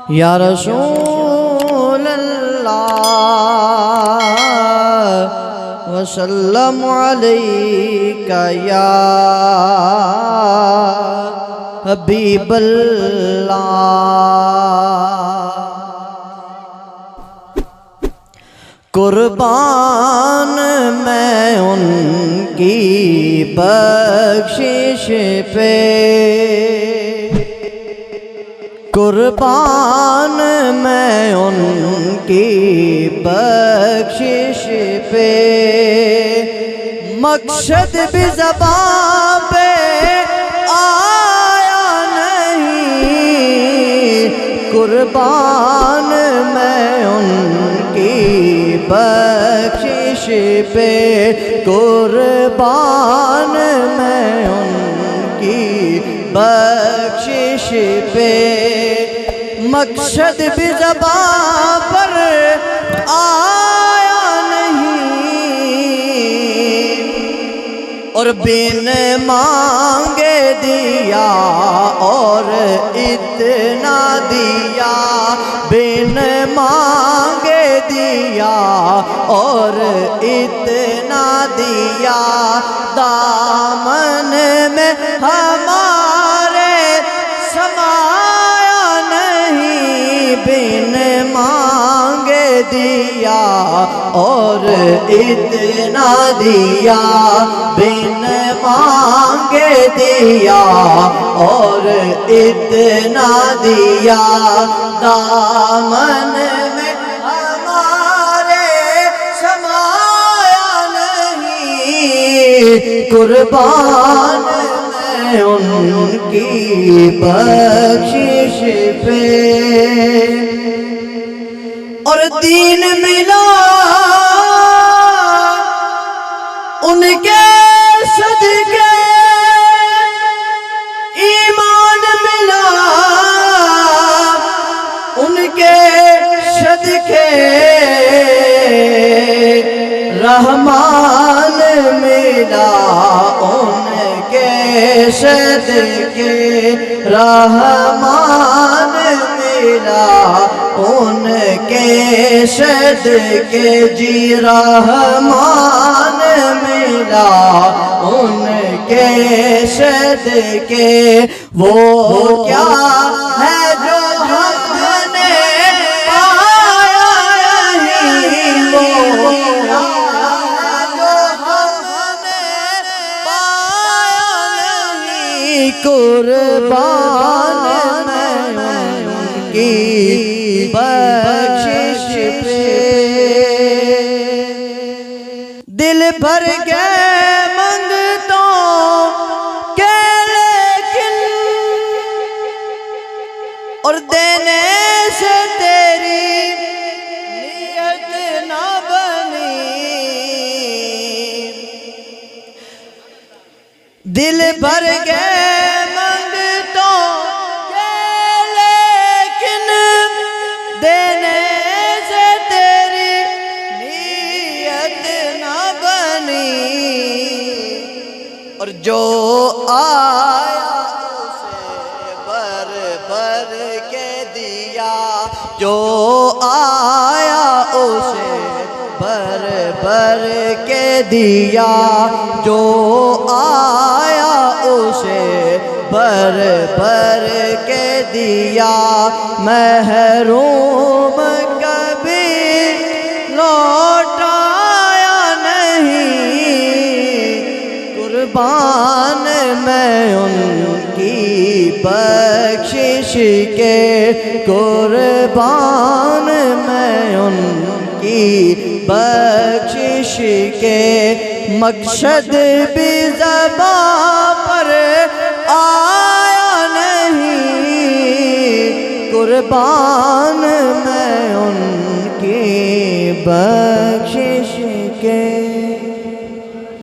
یا رسول اللہ وسلم علیک یا حبیب اللہ قربان میں ان کی بخشش پہ قربان میں ان کی بخشش پہ مقصد بھی زبان پہ آیا نہیں قربان میں ان کی بخشش پہ قربان میں ان کی بخشش پہ مقصد بھی زبان پر آیا نہیں اور بن مانگے دیا اور اتنا دیا بن مانگے دیا اور اتنا دیا دامن میں ہمارے سمایا نہیں بن مانگے دیا اور اتنا دیا بن مانگے دیا اور اتنا دیا دامن میں ہمارے سمایا نہیں قربان میں ان کی بخشش پہ اور دین ملا ان کے صدقے ایمان ملا ان کے صدقے رحمان ملا ان کے صدقے رحمان ملا ان کے صدقے جی رحمان ملا ان کے صدقے وہ کیا ہے جو ہم نے پایا نہیں وہ کیا ہے جو ہم نے پایا نہیں قربان میں ان کی بخشش پہ دل بھر گئے منگتوں کے لیکن اور دینے سے تیری نیت نہ بنی دل بھر گئے منگتوں کے لیکن دینے سے تیری نیت نہ بنی اور جو آیا اسے بھر بھر کے دیا جو آیا اسے بھر بھر کے دیا جو آیا اسے بھر بھر کے دیا محروم کبھی لوٹایا نہیں قربان میں ان کی بخشش کے قربان میں ان کی بخشش کے مقصد بھی زبان پر آیا نہیں قربان میں ان کی